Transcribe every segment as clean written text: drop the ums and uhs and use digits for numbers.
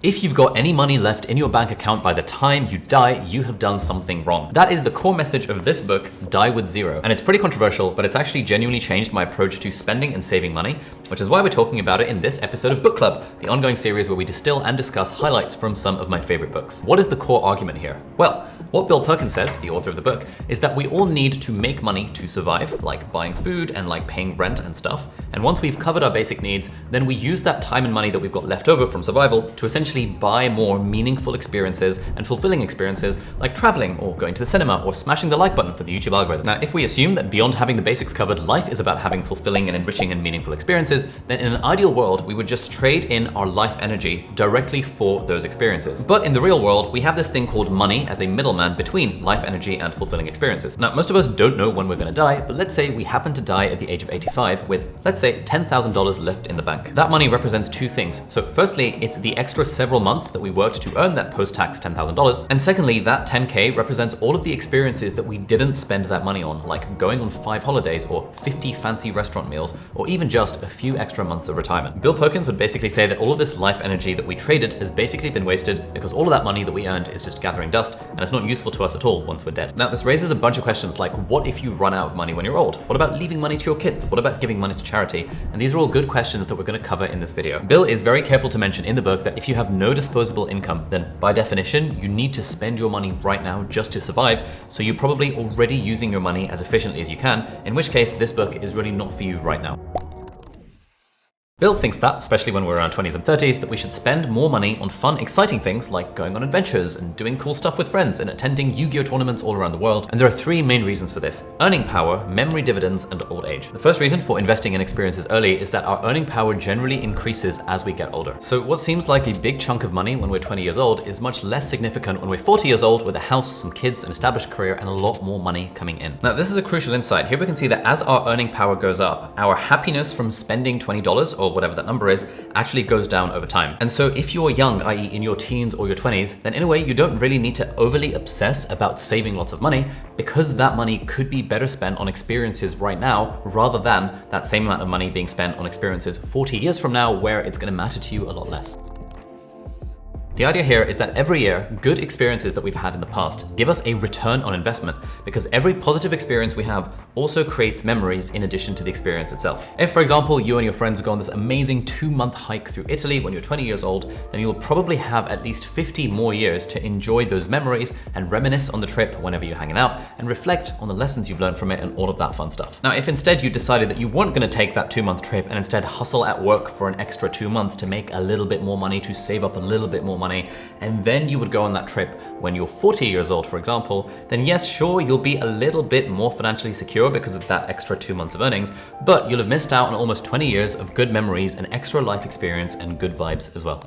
If you've got any money left in your bank account by the time you die, you have done something wrong. That is the core message of this book, Die with Zero. And it's pretty controversial, but it's actually genuinely changed my approach to spending and saving money, which is why we're talking about it in this episode of Book Club, the ongoing series where we distill and discuss highlights from some of my favorite books. What is the core argument here? Well, what Bill Perkins says, the author of the book, is that we all need to make money to survive, like buying food and like paying rent and stuff. And once we've covered our basic needs, then we use that time and money that we've got left over from survival to essentially buy more meaningful experiences and fulfilling experiences like traveling or going to the cinema or smashing the like button for the YouTube algorithm. Now, if we assume that beyond having the basics covered, life is about having fulfilling and enriching and meaningful experiences, then in an ideal world, we would just trade in our life energy directly for those experiences. But in the real world, we have this thing called money as a middleman between life energy and fulfilling experiences. Now, most of us don't know when we're gonna die, but let's say we happen to die at the age of 85 with, let's say, $10,000 left in the bank. That money represents two things. So firstly, it's the extra several months that we worked to earn that post-tax $10,000. And secondly, that 10K represents all of the experiences that we didn't spend that money on, like going on 5 holidays or 50 fancy restaurant meals, or even just a few extra months of retirement. Bill Perkins would basically say that all of this life energy that we traded has basically been wasted because all of that money that we earned is just gathering dust and it's not useful to us at all once we're dead. Now, this raises a bunch of questions like, what if you run out of money when you're old? What about leaving money to your kids? What about giving money to charity? And these are all good questions that we're going to cover in this video. Bill is very careful to mention in the book that if you have no disposable income, then by definition, you need to spend your money right now just to survive. So you're probably already using your money as efficiently as you can, in which case this book is really not for you right now. Bill thinks that, especially when we're around 20s and 30s, that we should spend more money on fun, exciting things like going on adventures and doing cool stuff with friends and attending Yu-Gi-Oh tournaments all around the world. And there are 3 main reasons for this: earning power, memory dividends, and old age. The first reason for investing in experiences early is that our earning power generally increases as we get older. So what seems like a big chunk of money when we're 20 years old is much less significant when we're 40 years old with a house, some kids, an established career, and a lot more money coming in. Now, this is a crucial insight. Here we can see that as our earning power goes up, our happiness from spending $20 or whatever that number is actually goes down over time. And so if you're young, i.e. in your teens or your 20s, then in a way you don't really need to overly obsess about saving lots of money, because that money could be better spent on experiences right now rather than that same amount of money being spent on experiences 40 years from now where it's going to matter to you a lot less. The idea here is that every year, good experiences that we've had in the past give us a return on investment, because every positive experience we have also creates memories in addition to the experience itself. If, for example, you and your friends go on this amazing 2-month hike through Italy when you're 20 years old, then you'll probably have at least 50 more years to enjoy those memories and reminisce on the trip whenever you're hanging out and reflect on the lessons you've learned from it and all of that fun stuff. Now, if instead you decided that you weren't going to take that 2-month trip and instead hustle at work for an extra 2 months to make a little bit more money, to save up a little bit more money, and then you would go on that trip when you're 40 years old, for example, then yes, sure, you'll be a little bit more financially secure because of that extra 2 months of earnings, but you'll have missed out on almost 20 years of good memories and extra life experience and good vibes as well.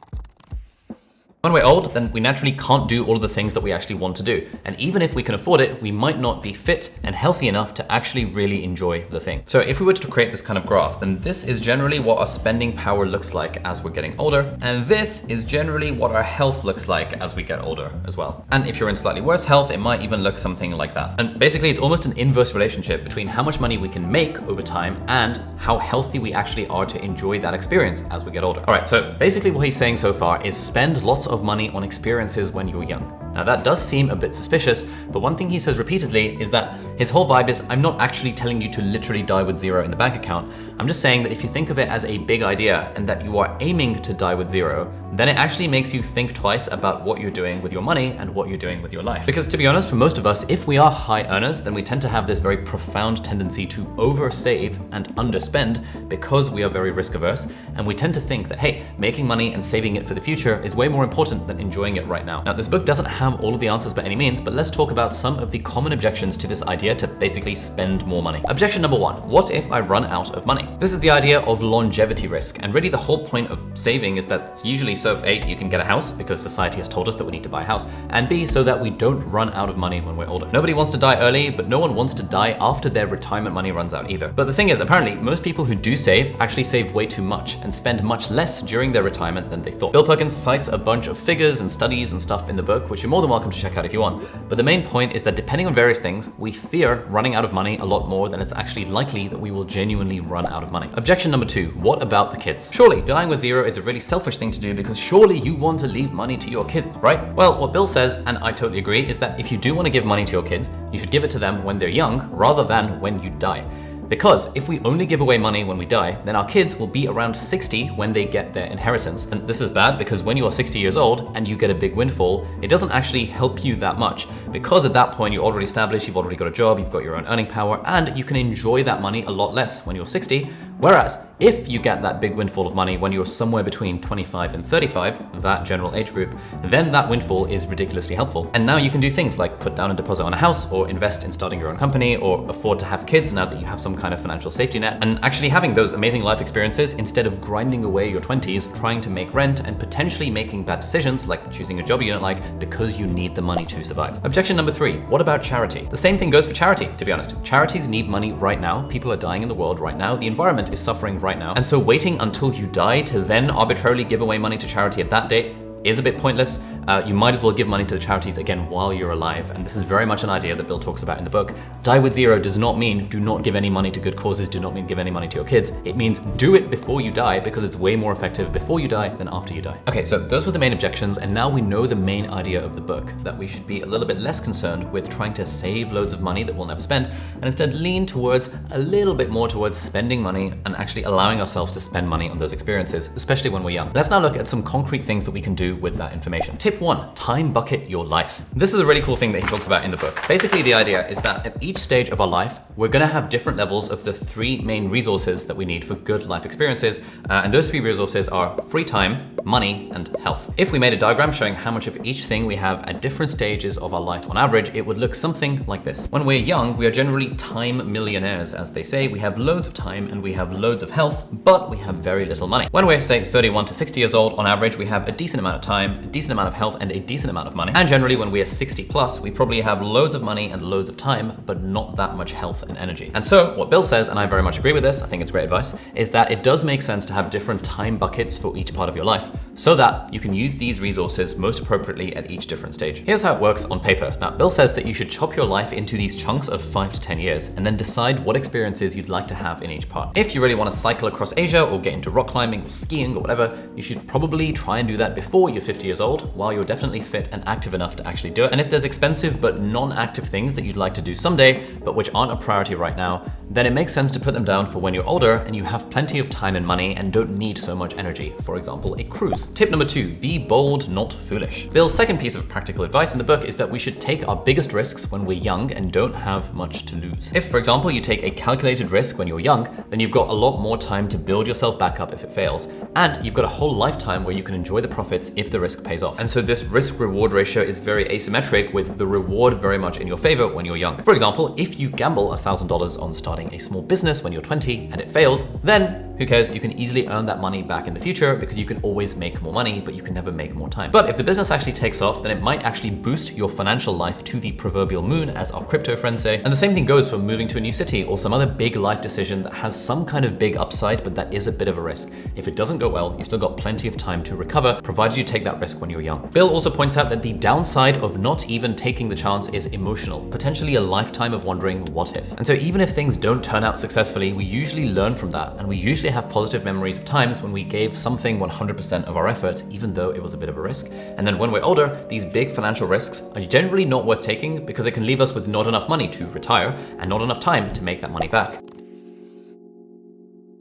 When we're old, then we naturally can't do all of the things that we actually want to do. And even if we can afford it, we might not be fit and healthy enough to actually really enjoy the thing. So if we were to create this kind of graph, then this is generally what our spending power looks like as we're getting older. And this is generally what our health looks like as we get older as well. And if you're in slightly worse health, it might even look something like that. And basically, it's almost an inverse relationship between how much money we can make over time and how healthy we actually are to enjoy that experience as we get older. All right, so basically what he's saying so far is spend lots of money on experiences when you're young. Now, that does seem a bit suspicious, but one thing he says repeatedly is that his whole vibe is, I'm not actually telling you to literally die with zero in the bank account. I'm just saying that if you think of it as a big idea and that you are aiming to die with zero, then it actually makes you think twice about what you're doing with your money and what you're doing with your life. Because to be honest, for most of us, if we are high earners, then we tend to have this very profound tendency to oversave and underspend because we are very risk averse. And we tend to think that, hey, making money and saving it for the future is way more important than enjoying it right now. Now, this book doesn't have all of the answers by any means, but let's talk about some of the common objections to this idea to basically spend more money. Objection number 1, what if I run out of money? This is the idea of longevity risk. And really the whole point of saving is that it's usually so A, you can get a house because society has told us that we need to buy a house, and B, so that we don't run out of money when we're older. Nobody wants to die early, but no one wants to die after their retirement money runs out either. But the thing is, apparently, most people who do save actually save way too much and spend much less during their retirement than they thought. Bill Perkins cites a bunch of figures and studies and stuff in the book, which are more than welcome to check out if you want. But the main point is that depending on various things, we fear running out of money a lot more than it's actually likely that we will genuinely run out of money. Objection number 2, what about the kids? Surely dying with zero is a really selfish thing to do because surely you want to leave money to your kids, right? Well, what Bill says, and I totally agree, is that if you do want to give money to your kids, you should give it to them when they're young rather than when you die. Because if we only give away money when we die, then our kids will be around 60 when they get their inheritance. And this is bad because when you are 60 years old and you get a big windfall, it doesn't actually help you that much. Because at that point you're already established, you've already got a job, you've got your own earning power, and you can enjoy that money a lot less when you're 60. Whereas if you get that big windfall of money when you're somewhere between 25 and 35, that general age group, then that windfall is ridiculously helpful. And now you can do things like put down a deposit on a house, or invest in starting your own company, or afford to have kids now that you have some kind of financial safety net, and actually having those amazing life experiences instead of grinding away your 20s trying to make rent and potentially making bad decisions like choosing a job you don't like because you need the money to survive. Objection number 3, what about charity? The same thing goes for charity, to be honest. Charities need money right now. People are dying in the world right now. The environment is suffering right now. And so waiting until you die to then arbitrarily give away money to charity at that date is a bit pointless. You might as well give money to the charities again while you're alive. And this is very much an idea that Bill talks about in the book. Die with zero does not mean do not give any money to good causes, do not mean give any money to your kids. It means do it before you die because it's way more effective before you die than after you die. Okay, so those were the main objections, and now we know the main idea of the book, that we should be a little bit less concerned with trying to save loads of money that we'll never spend, and instead lean towards a little bit more towards spending money and actually allowing ourselves to spend money on those experiences, especially when we're young. Let's now look at some concrete things that we can do with that information. Tip 1, time bucket your life. This is a really cool thing that he talks about in the book. Basically, the idea is that at each stage of our life, we're gonna have different levels of the 3 main resources that we need for good life experiences. And those 3 resources are free time, money, and health. If we made a diagram showing how much of each thing we have at different stages of our life on average, it would look something like this. When we're young, we are generally time millionaires, as they say. We have loads of time and we have loads of health, but we have very little money. When we're, say, 31 to 60 years old, on average, we have a decent amount of time, a decent amount of health, and a decent amount of money. And generally, when we are 60 plus, we probably have loads of money and loads of time, but not that much health and energy. And so what Bill says, and I very much agree with this, I think it's great advice, is that it does make sense to have different time buckets for each part of your life so that you can use these resources most appropriately at each different stage. Here's how it works on paper. Now, Bill says that you should chop your life into these chunks of 5 to 10 years and then decide what experiences you'd like to have in each part. If you really want to cycle across Asia or get into rock climbing or skiing or whatever, you should probably try and do that before you're 50 years old, while you're definitely fit and active enough to actually do it. And if there's expensive but non-active things that you'd like to do someday, but which aren't a priority right now, then it makes sense to put them down for when you're older and you have plenty of time and money and don't need so much energy. For example, a cruise. Tip number 2, be bold, not foolish. Bill's second piece of practical advice in the book is that we should take our biggest risks when we're young and don't have much to lose. If, for example, you take a calculated risk when you're young, then you've got a lot more time to build yourself back up if it fails. And you've got a whole lifetime where you can enjoy the profits if the risk pays off. And so this risk-reward ratio is very asymmetric, with the reward very much in your favor when you're young. For example, if you gamble $1,000 on starting a small business when you're 20 and it fails, then who cares? You can easily earn that money back in the future because you can always make more money, but you can never make more time. But if the business actually takes off, then it might actually boost your financial life to the proverbial moon, as our crypto friends say. And the same thing goes for moving to a new city or some other big life decision that has some kind of big upside, but that is a bit of a risk. If it doesn't go well, you've still got plenty of time to recover, provided you take that risk when you're young. Bill also points out that the downside of not even taking the chance is emotional, potentially a lifetime of wondering what if. And so even if things don't turn out successfully, we usually learn from that, and we usually have positive memories of times when we gave something 100% of our effort, even though it was a bit of a risk. And then when we're older, these big financial risks are generally not worth taking because it can leave us with not enough money to retire and not enough time to make that money back.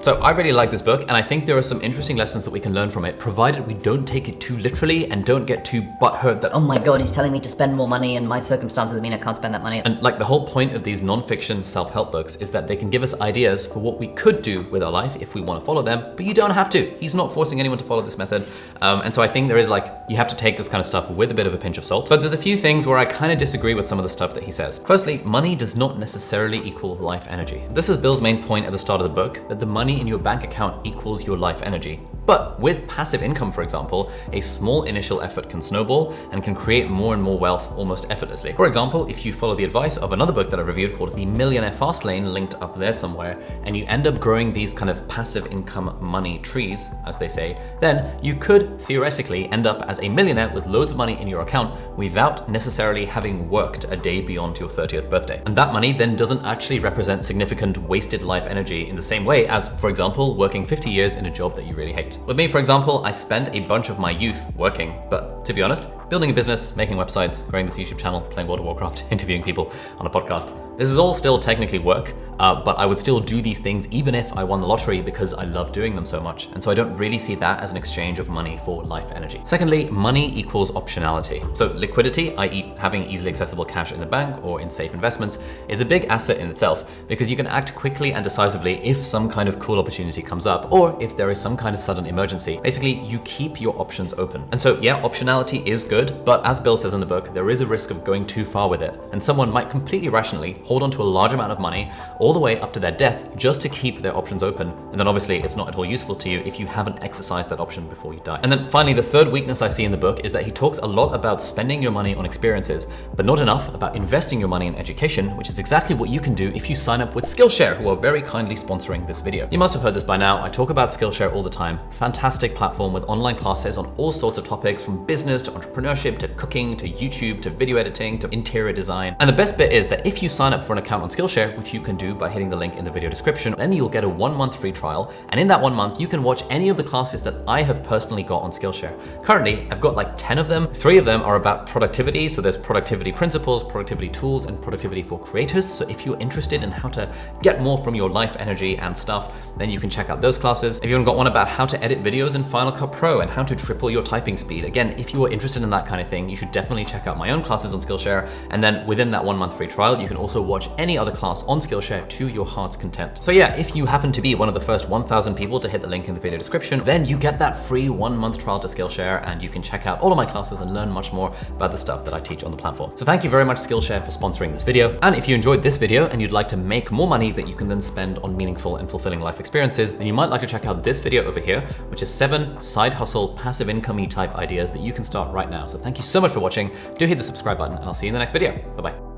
So I really like this book, and I think there are some interesting lessons that we can learn from it, provided we don't take it too literally and don't get too butthurt that, oh my God, he's telling me to spend more money and my circumstances mean I can't spend that money. And like the whole point of these non-fiction self-help books is that they can give us ideas for what we could do with our life if we want to follow them, but you don't have to. He's not forcing anyone to follow this method. And so I think there is you have to take this kind of stuff with a bit of a pinch of salt. But there's a few things where I kind of disagree with some of the stuff that he says. Firstly, money does not necessarily equal life energy. This is Bill's main point at the start of the book, that the money money in your bank account equals your life energy. But with passive income, for example, a small initial effort can snowball and can create more and more wealth almost effortlessly. For example, if you follow the advice of another book that I reviewed called The Millionaire Fast Lane, linked up there somewhere, and you end up growing these kind of passive income money trees, as they say, then you could theoretically end up as a millionaire with loads of money in your account without necessarily having worked a day beyond your 30th birthday. And that money then doesn't actually represent significant wasted life energy in the same way as, for example, working 50 years in a job that you really hate. With me, for example, I spent a bunch of my youth working, but to be honest, building a business, making websites, growing this YouTube channel, playing World of Warcraft, interviewing people on a podcast. This is all still technically work, but I would still do these things even if I won the lottery because I love doing them so much. And so I don't really see that as an exchange of money for life energy. Secondly, money equals optionality. So liquidity, i.e. having easily accessible cash in the bank or in safe investments, is a big asset in itself because you can act quickly and decisively if some kind of cool opportunity comes up or if there is some kind of sudden emergency. Basically, you keep your options open. And so yeah, optionality is good, but as Bill says in the book, there is a risk of going too far with it. And someone might completely rationally hold on to a large amount of money all the way up to their death just to keep their options open. And then obviously it's not at all useful to you if you haven't exercised that option before you die. And then finally, the third weakness I see in the book is that he talks a lot about spending your money on experiences, but not enough about investing your money in education, which is exactly what you can do if you sign up with Skillshare, who are very kindly sponsoring this video. You must have heard this by now. I talk about Skillshare all the time. Fantastic platform with online classes on all sorts of topics, from business to entrepreneurship to cooking to YouTube to video editing to interior design. And the best bit is that if you sign up for an account on Skillshare, which you can do by hitting the link in the video description, then you'll get a 1-month free trial. And in that 1 month, you can watch any of the classes that I have personally got on Skillshare. Currently, I've got like 10 of them. 3 of them are about productivity. So there's productivity principles, productivity tools, and productivity for creators. So if you're interested in how to get more from your life energy and stuff, then you can check out those classes. I've even got one about how to edit videos in Final Cut Pro and how to triple your typing speed. Again, if you are interested in that kind of thing, you should definitely check out my own classes on Skillshare. And then within that 1-month free trial, you can also watch any other class on Skillshare to your heart's content. So yeah, if you happen to be one of the first 1,000 people to hit the link in the video description, then you get that free 1-month trial to Skillshare, and you can check out all of my classes and learn much more about the stuff that I teach on the platform. So thank you very much, Skillshare, for sponsoring this video. And if you enjoyed this video and you'd like to make more money that you can then spend on meaningful and fulfilling life experiences, then you might like to check out this video over here, which is 7 side hustle, passive income-y type ideas that you can start right now. So thank you so much for watching. Do hit the subscribe button, and I'll see you in the next video. Bye-bye.